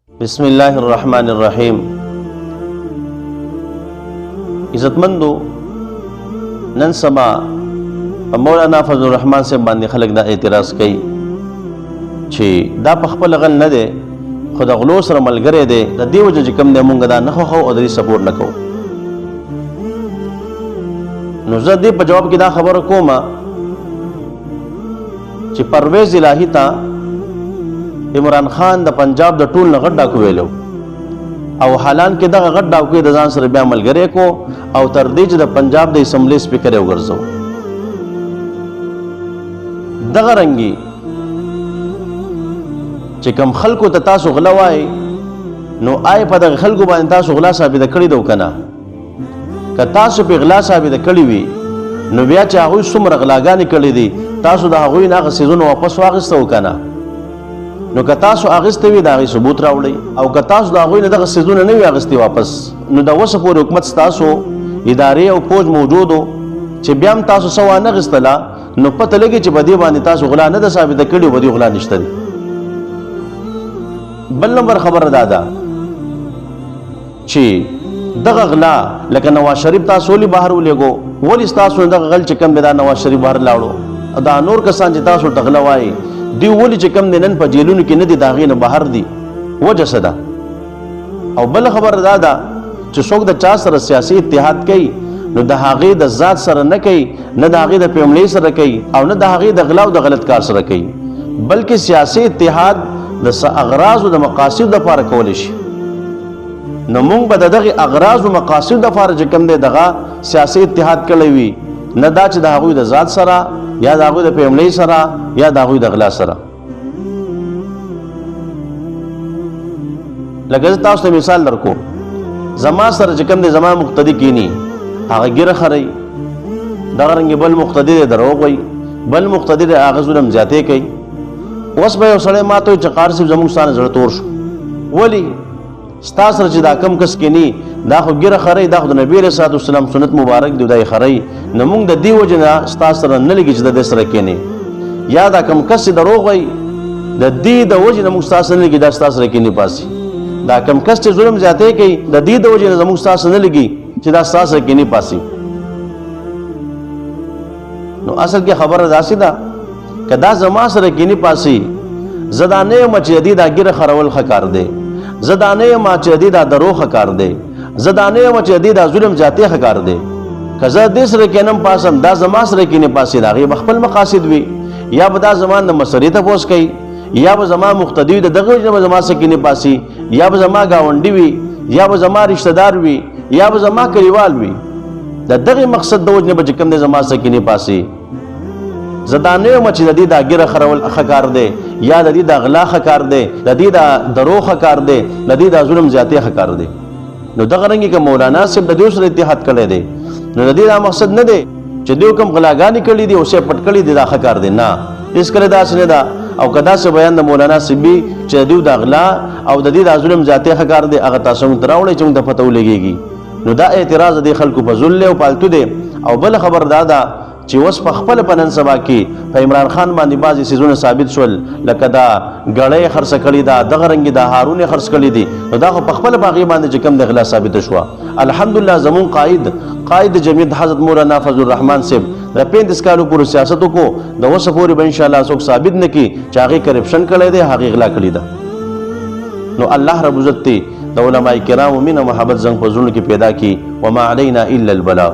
بسم الله الرحمن الرحیم. عزتمندو، نن سبا مولانا فضل الرحمن سے باندې خلک دا اعتراض کوي چې دا په خپل غل نه دی، خو د غلو سره ملګری دی. د دې وجه چې کوم دی مونږ دا نه خوښو او د دې سپورټ نه کوو. نو زه دې په جواب کې دا خبره کوم چې پرویز الهی ته عمران خان د پنجاب د ټول نه غټ ډاکو ویلو، او حالان کې دغه غټ ډاکو د ځان سره بیا ملګری کو او تر دې چې د پنجاب د اسمبلی سپیکر یې وګرځو. دغه رنګي چې کم خلکو ته تاسو غلا وای، نو آی په دغه خلکو باندې تاسو غلا ثابت کړی دو کنه؟ که تاسو په غلا ثابت کړی وي، نو بیا چې هغوی څومره غلاګانې کړې دي، تاسو د هغوی نه هغه څیزونه واپس واخیسته کنه؟ نو که تاسو اخیسته وي د هغې ثبوت راوړئ، او که تاسو د هغوی نه دغه څیزونه نه وي اخیستې واپس، نو د اوسه پورې حکومت ستاسو ادارې او پوج موجودو چې بیا هم تاسو څه وانه اخیستله، نو پته لګي چې په دې باندې تاسو غلا نه ده ثابته کړې، په دې غلا نشته دی. بل نمبر خبره دا ده چې دغه غلا لکه نواز شریف تاسو ولې بهر ولېږو؟ ولې ستاسو نه دغه غل چې کوم دی دا نواز شریف بهر لاړو؟ دا نور کسان چې تاسو ورته غله وایي، دی ولې چې کوم دی نن په جیلونو کې نه دي، د هغې نه بهر دي؟ وجه څه ده؟ او بل خبره دا ده چې څوک د چا سره سیاسي اتحاد کوي، نو د هغې د ذات سره نه کوي، نه د هغې د فیملۍ سره کوي، او نه د هغې د غلا او د غلط کار سره کوي، بلکې سیاسي اتحاد د اغراض او د مقاصد لپاره کولی شي. نو موږ به د دغې اغراض او مقاصد لپاره چې کوم دی دغه سیاسي اتحاد کړی وي، نه دا چې د هغوی د ذات سره یا د هغوی د فیملۍ سره یا د هغوی د غلا سره. لکه زه تاسو ته مثال درکو، زما سره چې کوم دی زما مقتدي کینی، هغه ګیره خرئ، دغه رنګې بل مقتدي دی دروغ وایي، بل مقتدي دی هغه ظلم زیاتې کوي. اوس به یو سړی ما ته وایي چې قاري صاحب زموږ ستا نه زړه تور شو. ولې؟ ستا سره چې دا کم کس کینی، دا خو ګیره خرئ، دا خو د نبي علیه صلات وسلام سنت مبارک دی، دا یې خرئ. نو موږ د دې وجې نه ستا سره نه لګي چې د دې سره کینې، یا دا کم کس چې دروغ وایي، د دې د وجې نه موږ ستا سره نه لګي دا ستا سره کینې پاسي. دا کم کس چې ظلم زیاتې کوي، د دې د وجې نه زموږ ستا سره نه لګي چې دا ستا سره کینې پاسي. نو اصل کې خبره داسې ده که دا زما سره کینې پاسي، زه دا نه یم چې د دې دا ګیره خرول ښه کار دی، زه دا نه یم چې د دې دا دروغ ښه کار دی، زه دا نه یم چې د دې دا ظلم زیاتې ښه کار دی. که زه دې سره کینم پاسم، دا زما سره کینې پاسي، د هغې به خپل مقاصد وي، یا به دا زما د مسرې تپوس کوي، یا به زما مقتدي وي، د دغه وجې نه به زما سره کینې پاسي، یا به زما ګاونډي وي، یا به زما رشته دار وي، یا به زما کلیوال وي. د دغې مقصد د وجې نه به چې کوم دی زما سره کینې پاسي. زه دا نه یم چې د دې دا ګیره خرول ښه کار دی، یا د دې دا غلا ښه کار دی، د دې دا دروغ ښه کار دی، د دې دا ظلم زیاتې ښه کار دی. نو دغه رنګې که مولانا صاحب د دې سره اتحاد کړی دی، نو د دې دا مقصد نه دی چې دوی کوم غلاګانې کړي دي او څه پټ کړي دي دا ښه کار دی، نه، هېڅکله داسې نه ده. او که داسې بیان د مولانا صاحب وي چې د دوی دا غلا او د دې دا ظلم زیاتې ښه کار دی، هغه تاسو موږ ته راوړئ چې موږ ته پته ولګېږي. نو دا اعتراض د دې خلکو په ذل او پالتو دی. او بل خبر دا ده چې اوس په خپل په نن سبا کې په عمران خان باندې بعضې څیزونه ثابت شول، لکه دا ګړۍ خرڅه کړې ده، دغه رنګې دا هارونه خرڅ کړي دي، نو دا خو په خپله په هغې باندې چې کوم د غلا ثابته شوه. الحمدلله زمونږ قائد جمعیت حضرت مولانا فضل الرحمن صاحب د 35 کالو پورې سیاست وکړو، د اوسه پورې به انشاءالله څوک ثابت نه کړي چې هغې کرپشن کړی دی، هغې غلا کړې ده. نو الله رب عزت د علماء کرامو مینه محبت زنګ په زړونو کې پیدا کړي. وما علینا الا البلاغ.